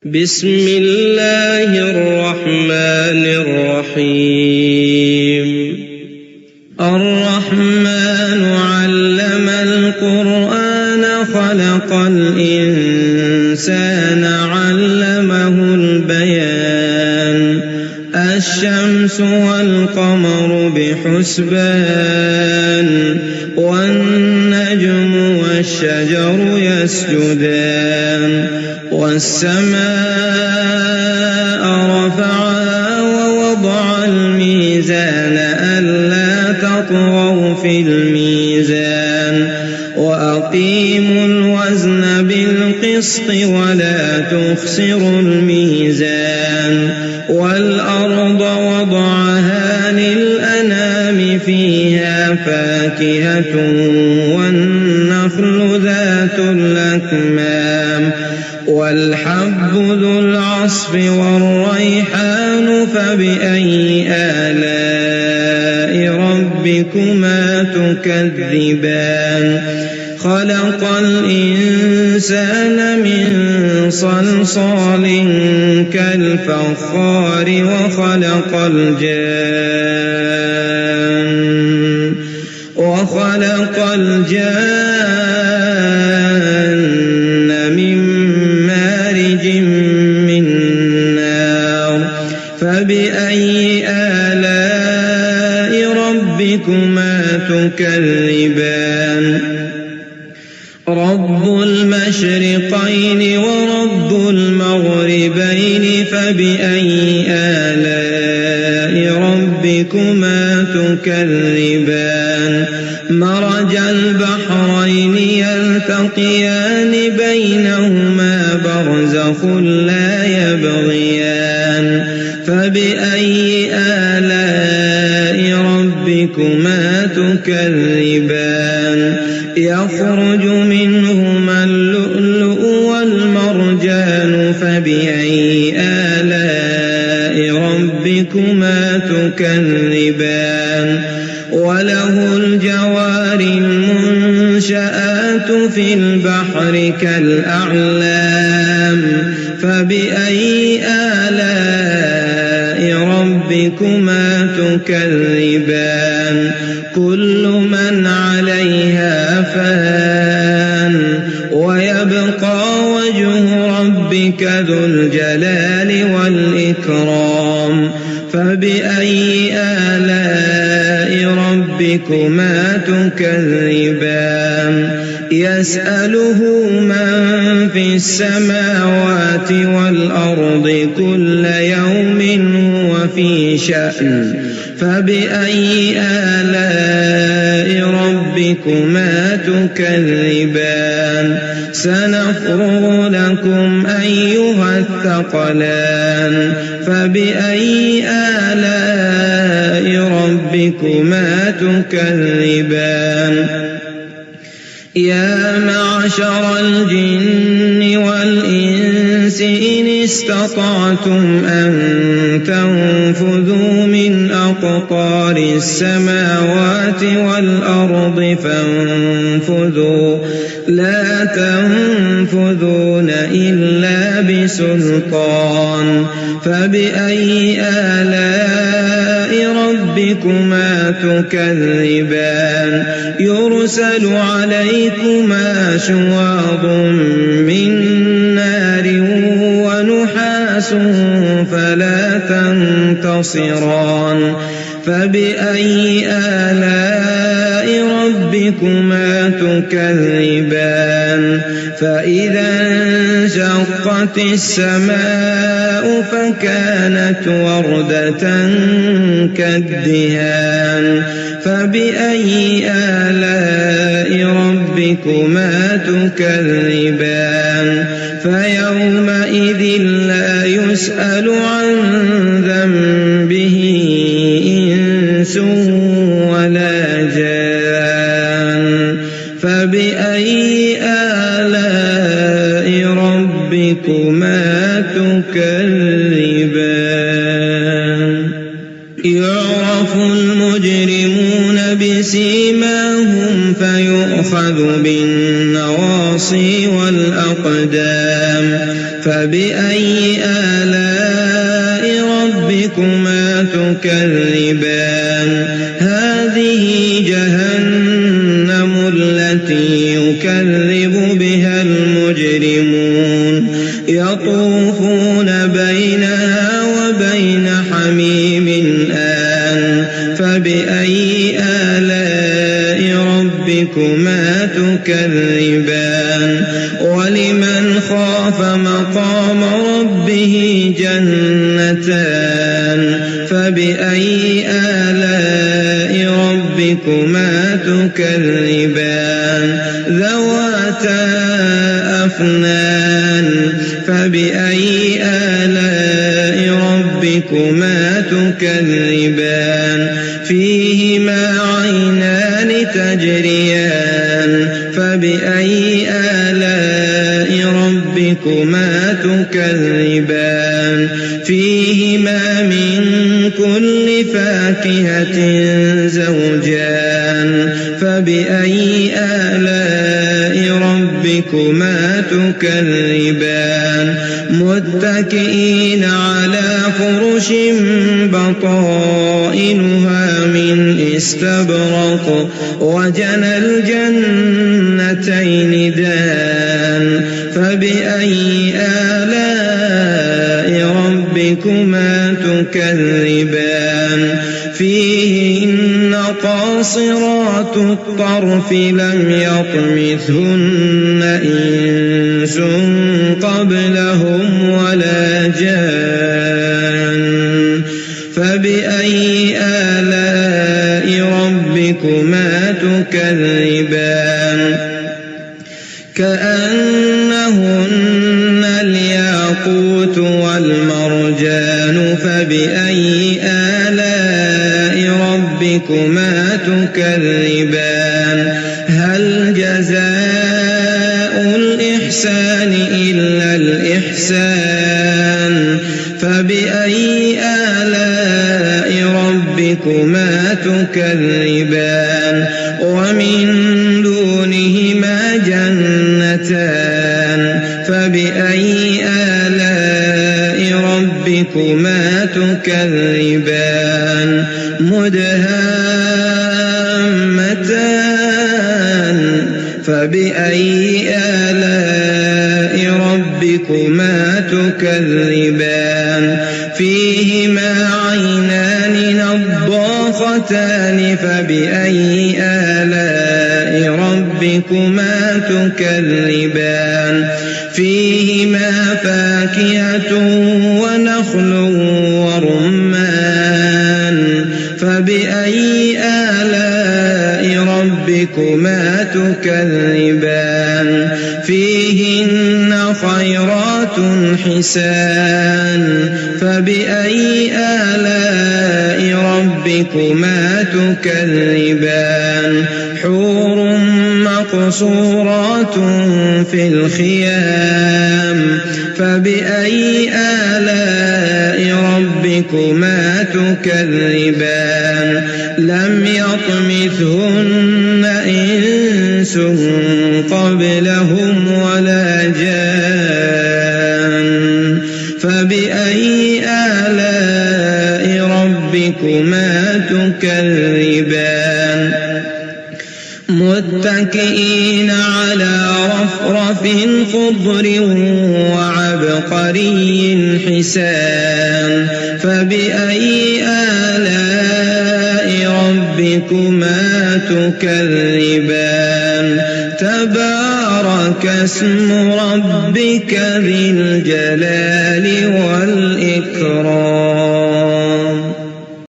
بسم الله الرحمن الرحيم. الرحمن علم القرآن خلق الإنسان علمه البيان. الشمس والقمر بحسبان والنجم والشجر يسجدان والسماء رفعها ووضع الميزان ألا تطغوا في الميزان وأقيموا الوزن بالقسط ولا تخسروا الميزان والأرض وضعها للأنام فيها فاكهة والنخل ذات الأكمام والحب ذو العصف والريحان فبأي آلاء ربكما تكذبان. خلق الإنسان من صلصال كالفخار وخلق الجان من مارج من نار. فبأي آلاء ربكما تكذبان. رب المشرقين ورب المغربين فبأي آلاء ربكما تكذبان. مرج البحرين يلتقيان بينهما برزخ لا يبغيان. فبأي آلاء ربكما تكذبان. يخرج منهما اللؤلؤ والمرجان فبأي آلاء ربكما تكذبان. وله الجوار المنشآت في البحر كالأعلام. فبأي آلاء ربكما تكذبان. كل من عليها فان ويبقى وجه ربك ذو الجلال والإكرام. فبأي آلاء ربكما تكذبان. يسأله من في السماوات والأرض كل يوم هو في شأن. فبأي آلاء ربكما تكذبان. سنفرغ لكم أيها الثقلان. فبأي آلاء ربكما تكذبان. يا معشر الجن والإنس إن استطعتم أن تنفذوا من أقطار السماوات والأرض فانفذوا لا تنفذون إلا بسلطان. فبأي آلاء ربكما تكذبان. يرسل عليكما شواظ من نار ونحاس فلا تنتصران. فبأي آلاء ربكما تكذبان. فإذا انشقت السماء فكانت وردة كالدهان. فبأي آلاء ربكما تكذبان. فيومئذ لا يسأل عن ذنبه إنس ولا جان. فبأي آلاء ربكما تكذبان. يعرف المجرمون بسيماهم فيؤخذ بالنواصي والأقدام فبأي آلاء ربكما تكذبان هذه جهنم التي يكذب بها المجرمون يطوفون بينها وبين حميم آن فبأي آلاء ربكما تكذبان ولمن خاف مقام ربه جنتان فبأي آلاء ربكما تكذبان ذواتا أفنان فبأي آلاء ربكما تكذبان فيهما عينان تجريان فبأي آلاء ربكما تكذبان فيهما من كل فاكهة زوجان فبأي آلاء ربكما تكذبان متكئين على فرش بطائنها من استبرق وجنى الجنتين دان فبأي آلاء ربكما تكذبان فيهن قاصرات الطرف لم يطمثهن إنس قبلهم ولا جان فبأي آلاء ربكما تكذبان كأنهن الياقوت والمرجان فبأي آلاء ربكما تكذبان هل جزاء الإحسان إلا الإحسان فبأي آلاء ربكما تكذبان ومن دونهما جنتان فبأي آلاء ربكما تكذبان مدهامتان فبأي آلاء ربكما تكذبان فيهما عينان نضاختان فبأي آلاء ربكما تكذبان فيهما فاكهة ونخل ورمان فبأي آلاء ربكما تكذبان فيهن خيرات حسان فبأي آلاء ربكما تكذبان حور مقصورات في الخيام فبأي آلاء ربكما تكذبان لم يطمثهن إنس قبلهم ولا جان فبأي آلاء ربكما تكذبان متكئين على رفرف خضر وعبقري حسان فبأي آلاء ربكما تكذبان تبارك اسم ربك ذي الجلال والإكرام